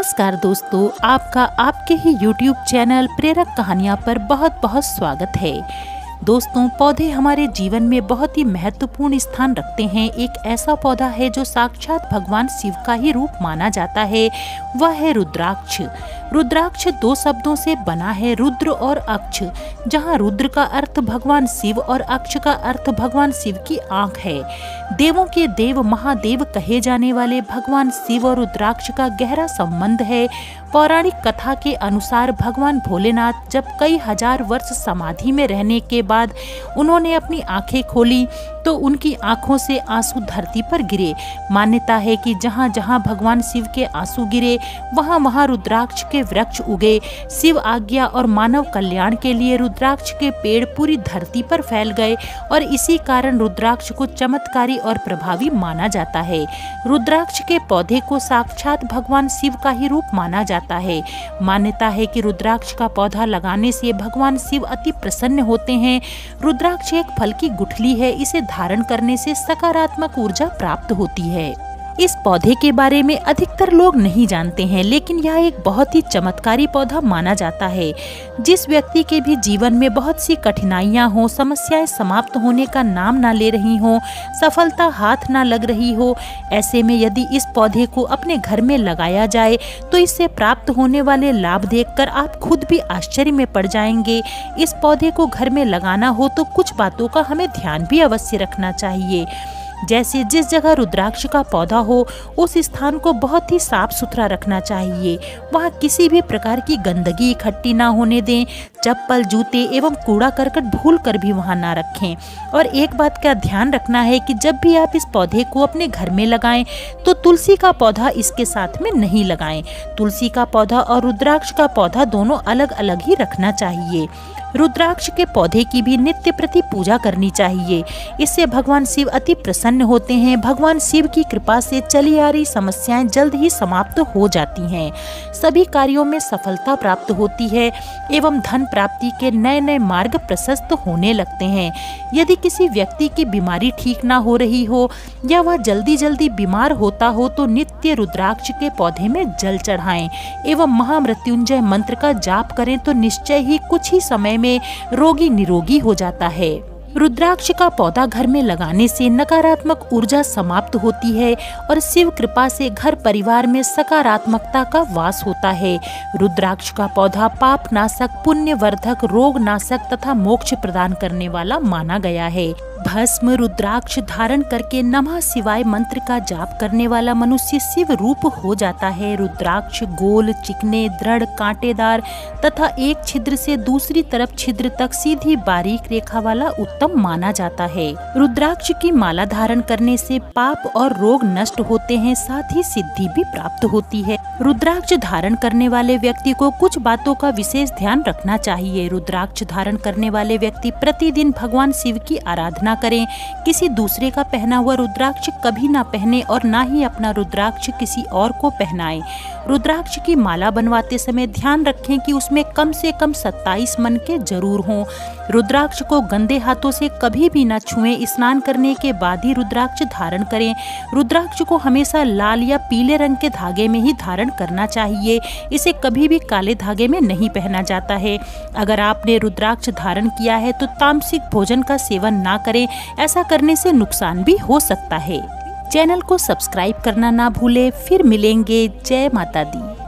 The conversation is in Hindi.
नमस्कार दोस्तों, आपका आपके ही YouTube चैनल प्रेरक कहानियाँ पर बहुत बहुत स्वागत है। दोस्तों, पौधे हमारे जीवन में बहुत ही महत्वपूर्ण स्थान रखते हैं। एक ऐसा पौधा है जो साक्षात भगवान शिव का ही रूप माना जाता है, वह है रुद्राक्ष। रुद्राक्ष दो शब्दों से बना है, रुद्र और अक्ष, जहाँ रुद्र का अर्थ भगवान शिव और अक्ष का अर्थ भगवान शिव की आंख है। देवों के देव महादेव कहे जाने वाले भगवान शिव और रुद्राक्ष का गहरा संबंध है। पौराणिक कथा के अनुसार भगवान भोलेनाथ जब कई हजार वर्ष समाधि में रहने के बाद उन्होंने अपनी आंखें खोली तो उनकी आंखों से आंसू धरती पर गिरे। मान्यता है कि जहाँ जहाँ भगवान शिव के आंसू गिरे वहाँ वहाँ रुद्राक्ष के वृक्ष उगे। शिव आज्ञा और मानव कल्याण के लिए रुद्राक्ष के पेड़ पूरी धरती पर फैल गए और इसी कारण रुद्राक्ष को चमत्कारी और प्रभावी माना जाता है। रुद्राक्ष के पौधे को साक्षात भगवान शिव का ही रूप माना जाता है। मान्यता है कि रुद्राक्ष का पौधा लगाने से भगवान शिव अति प्रसन्न होते हैं। रुद्राक्ष एक फल की गुठली है, इसे धारण करने से सकारात्मक ऊर्जा प्राप्त होती है। इस पौधे के बारे में अधिकतर लोग नहीं जानते हैं, लेकिन यह एक बहुत ही चमत्कारी पौधा माना जाता है। जिस व्यक्ति के भी जीवन में बहुत सी कठिनाइयां हो, समस्याएं समाप्त होने का नाम ना ले रही हो, सफलता हाथ ना लग रही हो, ऐसे में यदि इस पौधे को अपने घर में लगाया जाए तो इससे प्राप्त होने वाले लाभ देखकर आप खुद भी आश्चर्य में पड़ जाएंगे। इस पौधे को घर में लगाना हो तो कुछ बातों का हमें ध्यान भी अवश्य रखना चाहिए। जैसे जिस जगह रुद्राक्ष का पौधा हो उस स्थान को बहुत ही साफ सुथरा रखना चाहिए। वहाँ किसी भी प्रकार की गंदगी इकट्ठी ना होने दें। चप्पल, जूते एवं कूड़ा करकट भूल कर भी वहाँ ना रखें। और एक बात का ध्यान रखना है कि जब भी आप इस पौधे को अपने घर में लगाएं तो तुलसी का पौधा इसके साथ में नहीं लगाएं। तुलसी का पौधा और रुद्राक्ष का पौधा दोनों अलग अलग ही रखना चाहिए। रुद्राक्ष के पौधे की भी नित्य प्रति पूजा करनी चाहिए। इससे भगवान शिव अति प्रसन्न होते हैं। भगवान शिव की कृपा से चली आ रही समस्याएं जल्द ही समाप्त हो जाती हैं। सभी कार्यों में सफलता प्राप्त होती है एवं धन प्राप्ति के नए नए मार्ग प्रशस्त होने लगते हैं। यदि किसी व्यक्ति की बीमारी ठीक ना हो रही हो या वह जल्दी जल्दी बीमार होता हो तो नित्य रुद्राक्ष के पौधे में जल चढ़ाएं एवं महामृत्युंजय मंत्र का जाप करें तो निश्चय ही कुछ ही समय में रोगी निरोगी हो जाता है। रुद्राक्ष का पौधा घर में लगाने से नकारात्मक ऊर्जा समाप्त होती है और शिव कृपा से घर परिवार में सकारात्मकता का वास होता है। रुद्राक्ष का पौधा पाप नाशक, पुण्य वर्धक, रोग नाशक तथा मोक्ष प्रदान करने वाला माना गया है। भस्म रुद्राक्ष धारण करके नमः शिवाय मंत्र का जाप करने वाला मनुष्य शिव रूप हो जाता है। रुद्राक्ष गोल, चिकने, दृढ़, कांटेदार तथा एक छिद्र से दूसरी तरफ छिद्र तक सीधी बारीक रेखा वाला उत्तम माना जाता है। रुद्राक्ष की माला धारण करने से पाप और रोग नष्ट होते हैं, साथ ही सिद्धि भी प्राप्त होती है। रुद्राक्ष धारण करने वाले व्यक्ति को कुछ बातों का विशेष ध्यान रखना चाहिए। रुद्राक्ष धारण करने वाले व्यक्ति प्रतिदिन भगवान शिव की आराधना करें। किसी दूसरे का पहना हुआ रुद्राक्ष कभी ना पहने और ना ही अपना रुद्राक्ष किसी और को पहनाएं। रुद्राक्ष की माला बनवाते समय ध्यान रखें कि उसमें कम से कम 27 मन के जरूर हों। रुद्राक्ष को गंदे हाथों से कभी भी न छुएं। स्नान करने के बाद ही रुद्राक्ष धारण करें। रुद्राक्ष को हमेशा लाल या पीले रंग के धागे में ही धारण करना चाहिए। इसे कभी भी काले धागे में नहीं पहना जाता है। अगर आपने रुद्राक्ष धारण किया है तो तामसिक भोजन का सेवन ना करें, ऐसा करने से नुकसान भी हो सकता है। चैनल को सब्सक्राइब करना ना भूलें। फिर मिलेंगे। जय माता दी।